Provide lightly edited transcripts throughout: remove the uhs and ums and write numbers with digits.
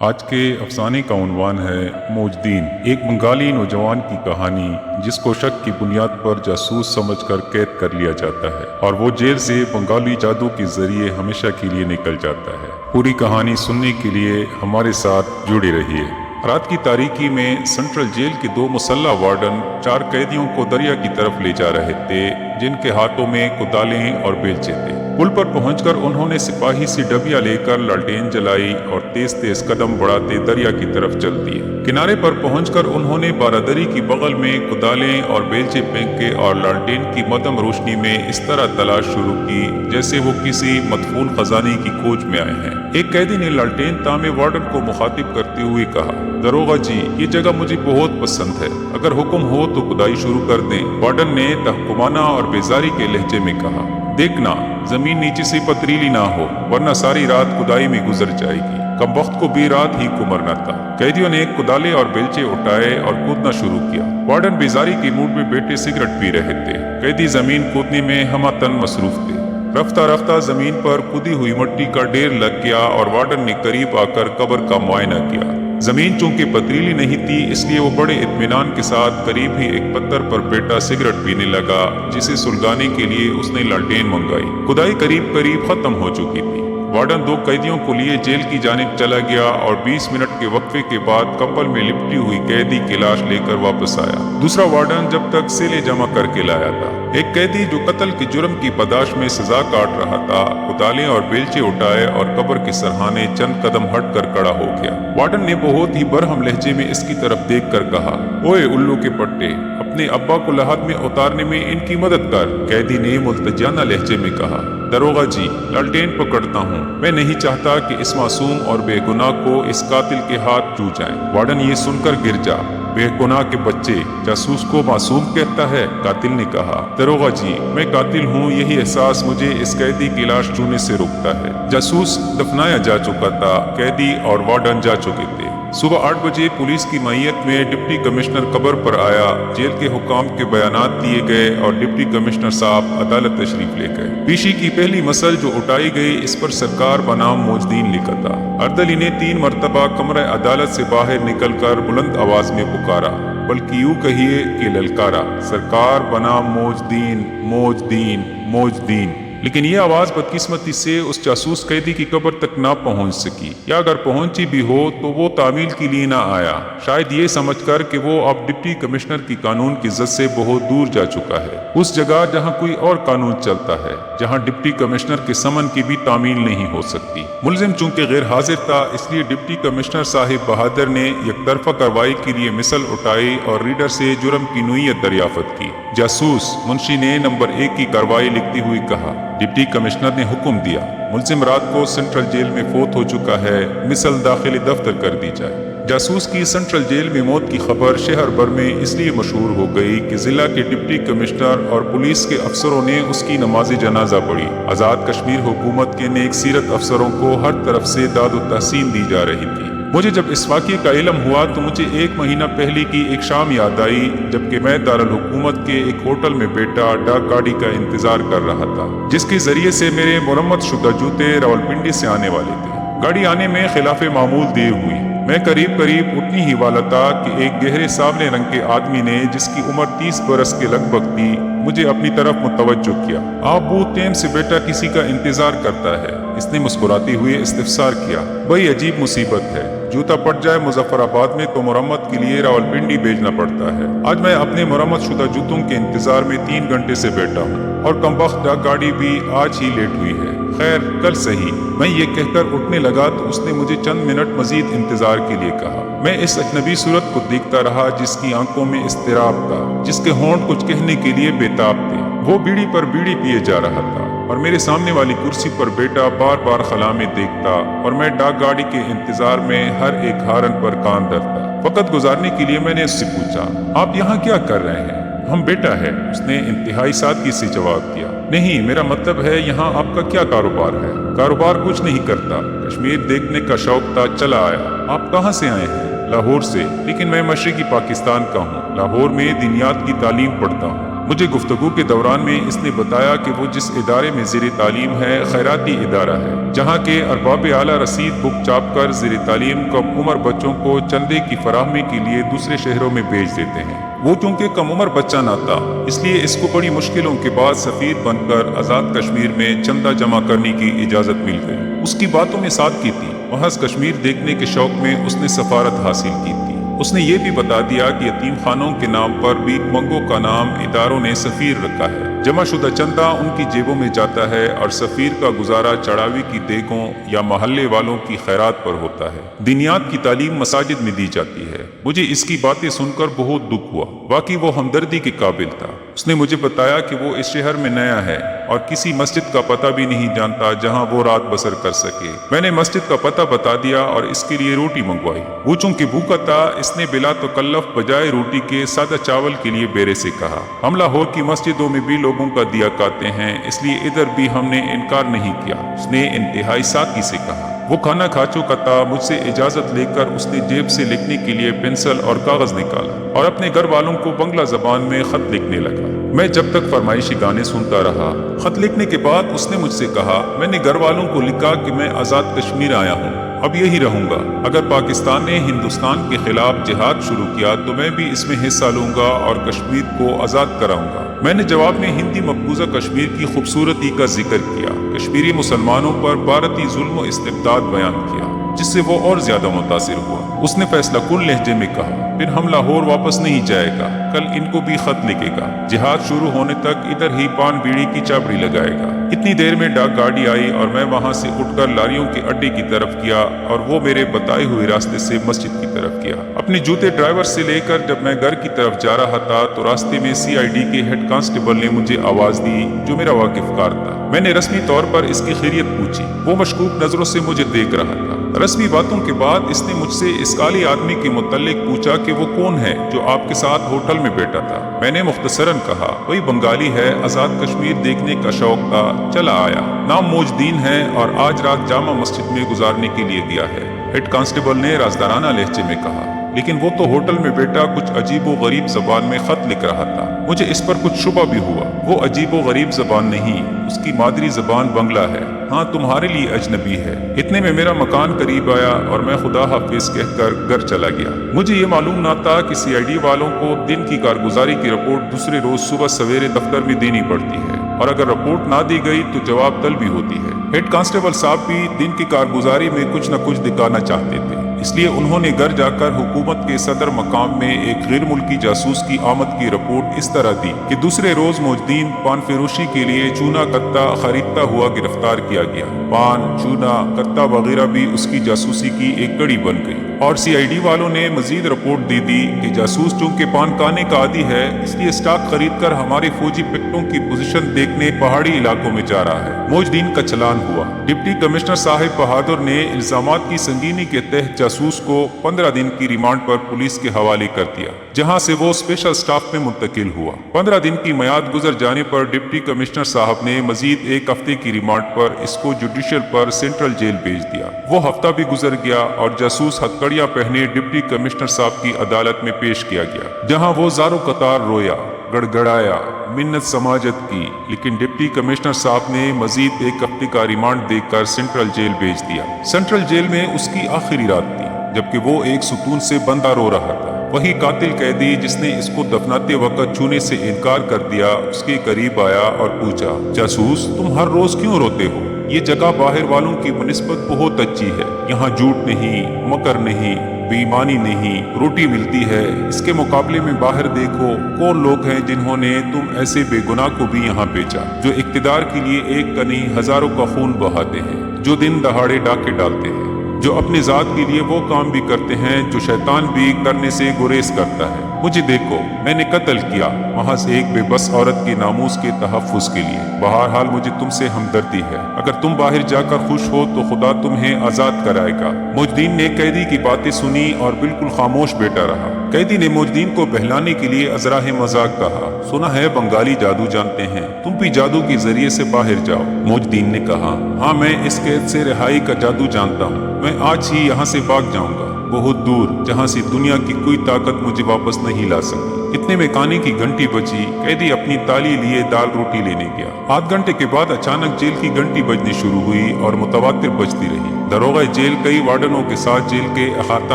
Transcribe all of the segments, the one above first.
آج کے افسانے کا عنوان ہے موجدین، ایک بنگالی نوجوان کی کہانی جس کو شک کی بنیاد پر جاسوس سمجھ کر قید کر لیا جاتا ہے اور وہ جیل سے بنگالی جادو کے ذریعے ہمیشہ کے لیے نکل جاتا ہے۔ پوری کہانی سننے کے لیے ہمارے ساتھ جڑے رہیے۔ رات کی تاریکی میں سینٹرل جیل کے دو مسلح وارڈن 4 قیدیوں کو دریا کی طرف لے جا رہے تھے جن کے ہاتھوں میں کدالیں اور بیلچے تھے۔ پل پر پہنچ کر انہوں نے سپاہی سی ڈبیا لے کر لالٹین جلائی اور تیز تیز قدم بڑھاتے دریا کی طرف چل دیے۔ کنارے پر پہنچ کر انہوں نے بارادری کی بغل میں کدالیں اور بیلچے پھینکے اور لالٹین کی مدھم روشنی میں اس طرح تلاش شروع کی جیسے وہ کسی مدفون خزانے کی کھوج میں آئے ہیں۔ ایک قیدی نے لالٹین تامے وارڈن کو مخاطب کرتے ہوئے کہا، داروغہ جی، یہ جگہ مجھے بہت پسند ہے، اگر حکم ہو تو کھدائی شروع کر دیں۔ وارڈن نے تحکمانہ اور بیزاری کے لہجے میں کہا، دیکھنا زمین نیچے سے پتریلی نہ ہو ورنہ ساری رات کھدائی میں گزر جائے گی۔ کم وقت کو بھی رات ہی کو مرنا تھا۔ قیدیوں نے کدالے اور بیلچے اٹھائے اور کودنا شروع کیا۔ وارڈن بیزاری کے موڈ میں بیٹھے سگریٹ پی رہے تھے۔ قیدی زمین کودنے میں ہمہ تن مصروف تھے۔ رفتہ رفتہ زمین پر کھدی ہوئی مٹی کا ڈھیر لگ گیا اور وارڈن نے قریب آ کر قبر کا معائنہ کیا۔ زمین چونکہ پتریلی نہیں تھی اس لیے وہ بڑے اطمینان کے ساتھ قریب ہی ایک پتھر پر بیٹھا سگریٹ پینے لگا جسے سلگانے کے لیے اس نے لالٹین منگائی۔ کھدائی قریب قریب ختم ہو چکی تھی۔ وارڈن 2 قیدیوں کو لیے جیل کی جانب چلا گیا اور 20 منٹ کے وقفے کے بعد کمبل میں لپٹی ہوئی قیدی کی لاش لے کر واپس آیا۔ دوسرا وارڈن جب تک سیلے جمع کر کے لایا تھا۔ ایک قیدی جو قتل کے جرم کی پاداش میں سزا کاٹ رہا تھا کدالیں اور بیلچے اٹھائے اور قبر کے سرہانے چند قدم ہٹ کر کھڑا ہو گیا۔ وارڈن نے بہت ہی برہم لہجے میں اس کی طرف دیکھ کر کہا، اوئے الو کے پٹے، اپنے ابا کو لحد میں اتارنے میں ان کی مدد کر۔ قیدی نے ملتجانہ لہجے میں کہا، داروغہ جی، لالٹین پکڑتا ہوں، میں نہیں چاہتا کہ اس معصوم اور بے گناہ کو اس قاتل کے ہاتھ چھو جائیں۔ وارڈن یہ سن کر گر جا، بے گناہ کے بچے، جاسوس کو معصوم کہتا ہے؟ قاتل نے کہا، داروغہ جی، میں قاتل ہوں، یہی احساس مجھے اس قیدی کی لاش چھونے سے روکتا ہے۔ جاسوس دفنایا جا چکا تھا، قیدی اور وارڈن جا چکے تھے۔ صبح 8 بجے پولیس کی معیت میں ڈپٹی کمشنر قبر پر آیا، جیل کے حکام کے بیانات دیے گئے اور ڈپٹی کمشنر صاحب عدالت تشریف لے گئے۔ پیشی کی پہلی مسل جو اٹھائی گئی اس پر سرکار بنام موجدین لکھا تھا۔ اردلی نے 3 مرتبہ کمرہ عدالت سے باہر نکل کر بلند آواز میں پکارا، بلکہ یوں کہیے کہ للکارا، سرکار بنام موجدین، موجدین، موجدین۔ لیکن یہ آواز بدقسمتی سے اس جاسوس قیدی کی قبر تک نہ پہنچ سکی، یا اگر پہنچی بھی ہو تو وہ تعمیل کے لیے نہ آیا، شاید یہ سمجھ کر کہ وہ اب ڈپٹی کمشنر کی قانون کی عزت سے بہت دور جا چکا ہے، اس جگہ جہاں کوئی اور قانون چلتا ہے، جہاں ڈپٹی کمشنر کے سمن کی بھی تعمیل نہیں ہو سکتی۔ ملزم چونکہ غیر حاضر تھا اس لیے ڈپٹی کمشنر صاحب بہادر نے یک طرفہ کارروائی کے لیے مثل اٹھائی اور ریڈر سے جرم کی نوعیت دریافت کی۔ جاسوس، منشی نے نمبر 1 کی کارروائی لکھتی ہوئی کہا۔ ڈپٹی کمشنر نے حکم دیا، ملزم رات کو سینٹرل جیل میں فوت ہو چکا ہے، مثل داخلی دفتر کر دی جائے۔ جاسوس کی سینٹرل جیل میں موت کی خبر شہر بھر میں اس لیے مشہور ہو گئی کہ ضلع کے ڈپٹی کمشنر اور پولیس کے افسروں نے اس کی نماز جنازہ پڑھی۔ آزاد کشمیر حکومت کے نیک سیرت افسروں کو ہر طرف سے داد و تحسین دی جا رہی تھی۔ مجھے جب اس واقعے کا علم ہوا تو مجھے 1 مہینہ پہلے کی ایک شام یاد آئی جبکہ میں دارالحکومت کے ایک ہوٹل میں بیٹھا ڈاک گاڑی کا انتظار کر رہا تھا جس کے ذریعے سے میرے مرمت شدہ جوتے راولپنڈی سے آنے والے تھے۔ گاڑی آنے میں خلاف معمول دیر ہوئی۔ میں قریب اٹھنے ہی والا تھا کہ ایک گہرے سامنے رنگ کے آدمی نے جس کی عمر 30 برس کے لگ بھگ تھی مجھے اپنی طرف متوجہ کیا۔ آپ بہت ٹائم سے بیٹا کسی کا انتظار کرتا ہے، اس نے مسکراتے ہوئے استفسار کیا۔ بڑی عجیب مصیبت ہے، جوتا پٹ جائے مظفر آباد میں تو مرمت کے لیے راولپنڈی بھیجنا پڑتا ہے۔ آج میں اپنے مرمت شدہ جوتوں کے انتظار میں 3 گھنٹے سے بیٹھا ہوں اور کمبخت ڈاک گاڑی بھی آج ہی لیٹ ہوئی ہے۔ خیر، کل صحیح۔ میں یہ کہہ کر اٹھنے لگا تو اس نے مجھے چند منٹ مزید انتظار کے لیے کہا۔ میں اس اجنبی صورت کو دیکھتا رہا جس کی آنکھوں میں اضطراب تھا، جس کے ہونٹ کچھ کہنے کے لیے بےتاب تھے۔ وہ بیڑی پر بیڑی پیے جا رہا تھا اور میرے سامنے والی کرسی پر بیٹا بار بار خلا میں دیکھتا اور میں ڈاک گاڑی کے انتظار میں ہر ایک ہارن پر کان دھرتا۔ وقت گزارنے کے لیے میں نے اس سے پوچھا، آپ یہاں کیا کر رہے ہیں؟ ہم بیٹا ہے، اس نے انتہائی سادگی سے جواب دیا۔ نہیں، میرا مطلب ہے یہاں آپ کا کیا کاروبار ہے؟ کاروبار کچھ نہیں کرتا، کشمیر دیکھنے کا شوق تھا، چلا آیا۔ آپ کہاں سے آئے ہیں؟ لاہور سے، لیکن میں مشرقی پاکستان کا ہوں، لاہور میں دینیات کی تعلیم پڑھتا ہوں۔ مجھے گفتگو کے دوران میں اس نے بتایا کہ وہ جس ادارے میں زیر تعلیم ہے خیراتی ادارہ ہے، جہاں کے ارباب اعلیٰ رسید بک چھاپ کر زیر تعلیم کم عمر بچوں کو چندے کی فراہمی کے لیے دوسرے شہروں میں بھیج دیتے ہیں۔ وہ چونکہ کم عمر بچہ نہ تھا، اس لیے اس کو بڑی مشکلوں کے بعد سفیر بن کر آزاد کشمیر میں چندہ جمع کرنے کی اجازت مل گئی۔ اس کی باتوں میں سادگی تھی، محض کشمیر دیکھنے کے شوق میں اس نے سفارت حاصل کی تھی۔ اس نے یہ بھی بتا دیا کہ یتیم خانوں کے نام پر بھیک منگوں کا نام اداروں نے سفیر رکھا ہے۔ جمع شدہ چندہ ان کی جیبوں میں جاتا ہے اور سفیر کا گزارا چڑھاوی کی دیگوں یا محلے والوں کی خیرات پر ہوتا ہے۔ دینیات کی تعلیم مساجد میں دی جاتی ہے۔ مجھے اس کی باتیں سن کر بہت دکھ ہوا، واقعی وہ ہمدردی کے قابل تھا۔ اس نے مجھے بتایا کہ وہ اس شہر میں نیا ہے اور کسی مسجد کا پتہ بھی نہیں جانتا جہاں وہ رات بسر کر سکے۔ میں نے مسجد کا پتہ بتا دیا اور اس کے لیے روٹی منگوائی۔ وہ چونکہ بھوکا تھا، اس نے بلا تکلف بجائے روٹی کے سادہ چاول کے لیے بیرے سے کہا۔ ہم لاہور کی مسجدوں میں بھی لوگوں کا دیا کھاتے ہیں، اس لیے ادھر بھی ہم نے انکار نہیں کیا، اس نے انتہائی سادگی سے کہا۔ وہ کھانا کھا چکا تھا۔ مجھ سے اجازت لے کر اس نے جیب سے لکھنے کے لیے پنسل اور کاغذ نکالا اور اپنے گھر والوں کو بنگلہ زبان میں خط لکھنے لگا۔ میں جب تک فرمائشی گانے سنتا رہا۔ خط لکھنے کے بعد اس نے مجھ سے کہا، میں نے گھر والوں کو لکھا کہ میں آزاد کشمیر آیا ہوں، اب یہی رہوں گا۔ اگر پاکستان نے ہندوستان کے خلاف جہاد شروع کیا تو میں بھی اس میں حصہ لوں گا اور کشمیر کو آزاد کراؤں گا۔ میں نے جواب میں ہندی مقبوضہ کشمیر کی خوبصورتی کا ذکر کیا، کشمیری مسلمانوں پر بھارتی ظلم و استبداد بیان کیا، جس سے وہ اور زیادہ متاثر ہوا۔ اس نے فیصلہ کن لہجے میں کہا، پھر ہم لاہور واپس نہیں جائے گا، کل ان کو بھی خط لکھے گا، جہاد شروع ہونے تک ادھر ہی پان بیڑی کی چابڑی لگائے گا۔ اتنی دیر میں ڈاک گاڑی آئی اور میں وہاں سے اٹھ کر لاریوں کے اڈے کی طرف کیا اور وہ میرے بتائے ہوئے راستے سے مسجد کی طرف کیا۔ اپنے جوتے ڈرائیور سے لے کر جب میں گھر کی طرف جا رہا تھا تو راستے میں CID کے ہیڈ کانسٹیبل نے مجھے آواز دی، جو میرا واقف کار تھا۔ میں نے رسمی طور پر اس کی خیریت پوچھی۔ وہ مشکوک نظروں سے مجھے دیکھ رہا تھا۔ رسمی باتوں کے بعد اس نے مجھ سے اس کالے آدمی کے متعلق پوچھا کہ وہ کون ہے جو آپ کے ساتھ ہوٹل میں بیٹھا تھا۔ میں نے مختصراً کہا، وہی بنگالی ہے، آزاد کشمیر دیکھنے کا شوق تھا، چلا آیا، نام موج دین ہے اور آج رات جامع مسجد میں گزارنے کے لیے گیا ہے۔ ہیڈ کانسٹیبل نے رازدارانہ لہجے میں کہا، لیکن وہ تو ہوٹل میں بیٹھا کچھ عجیب و غریب زبان میں خط لکھ رہا تھا۔ مجھے اس پر کچھ شبہ بھی ہوا۔ وہ عجیب و غریب زبان نہیں، اس کی مادری زبان بنگلہ ہے، ہاں تمہارے لیے اجنبی ہے۔ اتنے میں میرا مکان قریب آیا اور میں خدا حافظ کہہ کر گھر چلا گیا۔ مجھے یہ معلوم نہ تھا کہ CID والوں کو دن کی کارگزاری کی رپورٹ دوسرے روز صبح سویرے دفتر میں دینی پڑتی ہے، اور اگر رپورٹ نہ دی گئی تو جواب طلبی ہوتی ہے۔ ہیڈ کانسٹیبل صاحب بھی دن کی کارگزاری میں کچھ نہ کچھ دکھانا چاہتے تھے، اس لیے انہوں نے گھر جا کر حکومت کے صدر مقام میں ایک غیر ملکی جاسوس کی آمد کی رپورٹ اس طرح دی کہ دوسرے روز موجدین پان فروشی کے لیے چونا کتا خریدتا ہوا گرفتار کیا گیا۔ پان، چونا، کتا وغیرہ بھی اس کی جاسوسی کی ایک کڑی بن گئی۔ اور CID والوں نے مزید رپورٹ دی کہ جاسوس چونکہ پان کھانے کا عادی ہے، اس لیے اسٹاک خرید کر ہمارے فوجی پکٹوں کی پوزیشن دیکھنے پہاڑی علاقوں میں جا رہا ہے۔ موجدین کا چلان ہوا۔ ڈپٹی کمشنر صاحب بہادر نے الزامات کی سنگینی کے تحت جاسوس کو 15 دن کی ریمانڈ پر پولیس کے حوالے کر دیا، جہاں سے وہ اسپیشل سٹاف میں منتقل ہوا۔ 15 دن کی میعاد گزر جانے پر ڈپٹی کمشنر صاحب نے مزید 1 ہفتے کی ریمانڈ پر اس کو جوڈیشل پر سینٹرل جیل بھیج دیا۔ وہ ہفتہ بھی گزر گیا اور جاسوس ہتھکڑیاں پہنے ڈپٹی کمشنر صاحب کی عدالت میں پیش کیا گیا، جہاں وہ زارو قطار رویا، گڑ گڑایا، منت سماجت کی، لیکن ڈپٹی کمشنر صاحب نے مزید 1 ہفتے کا ریمانڈ دے کر سینٹرل جیل بھیج دیا۔ سینٹرل جیل میں اس کی آخری رات تھی، جبکہ وہ ایک ستون سے بندہ رو رہا تھا۔ وہی قاتل قیدی جس نے اس کو دفناتے وقت چھونے سے انکار کر دیا اس کے قریب آیا اور پوچھا، جاسوس تم ہر روز کیوں روتے ہو؟ یہ جگہ باہر والوں کی بنسبت بہت اچھی ہے، یہاں جھوٹ نہیں، مکر نہیں، بے ایمانی نہیں، روٹی ملتی ہے۔ اس کے مقابلے میں باہر دیکھو کون لوگ ہیں جنہوں نے تم ایسے بے گناہ کو بھی یہاں بیچا، جو اقتدار کے لیے ایک کا نہیں ہزاروں کا خون بہاتے ہیں، جو دن دہاڑے ڈاکے ڈالتے ہیں، جو اپنے ذات کے لیے وہ کام بھی کرتے ہیں جو شیطان بھی کرنے سے گریز کرتا ہے۔ مجھے دیکھو، میں نے قتل کیا محض ایک بے بس عورت کے ناموس کے تحفظ کے لیے۔ بہرحال مجھے تم سے ہمدردی ہے، اگر تم باہر جا کر خوش ہو تو خدا تمہیں آزاد کرائے گا۔ موجدین نے قیدی کی باتیں سنی اور بالکل خاموش بیٹھا رہا۔ قیدی نے موجدین کو بہلانے کے لیے ازراہ مذاق کہا، سنا ہے بنگالی جادو جانتے ہیں، تم بھی جادو کے ذریعے سے باہر جاؤ۔ موجدین نے کہا، ہاں میں اس قید سے رہائی کا جادو جانتا ہوں، میں آج ہی یہاں سے بھاگ جاؤں گا، بہت دور، جہاں سے دنیا کی کوئی طاقت مجھے واپس نہیں لا سکتی۔ اتنے میں کانے کی گھنٹی بجی۔ قیدی اپنی تالی لیے دال روٹی لینے گیا۔ آدھ گھنٹے کے بعد اچانک جیل کی گھنٹی بجنی شروع ہوئی اور متواتر بجتی رہی۔ داروغہ جیل کئی وارڈنوں کے ساتھ جیل کے احاطہ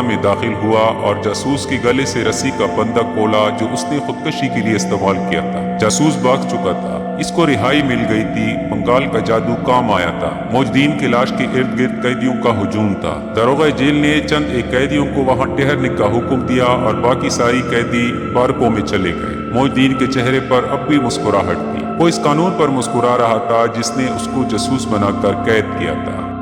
میں داخل ہوا اور جاسوس کے گلے سے رسی کا بندہ کھولا جو اس نے خودکشی کے لیے استعمال کیا تھا۔ جاسوس بھاگ چکا تھا، اس کو رہائی مل گئی تھی۔ بنگال کا جادو کام آیا تھا۔ موجدین کی لاش کے ارد گرد قیدیوں کا ہجوم تھا۔ داروغہ جیل نے چند ایک قیدیوں کو وہاں ٹھہرنے کا حکم دیا اور باقی ساری قیدی بارکوں میں چلے گئے۔ موجدین کے چہرے پر اب بھی مسکراہٹ تھی۔ وہ اس قانون پر مسکرا رہا تھا جس نے اس کو جاسوس بنا کر قید کیا تھا۔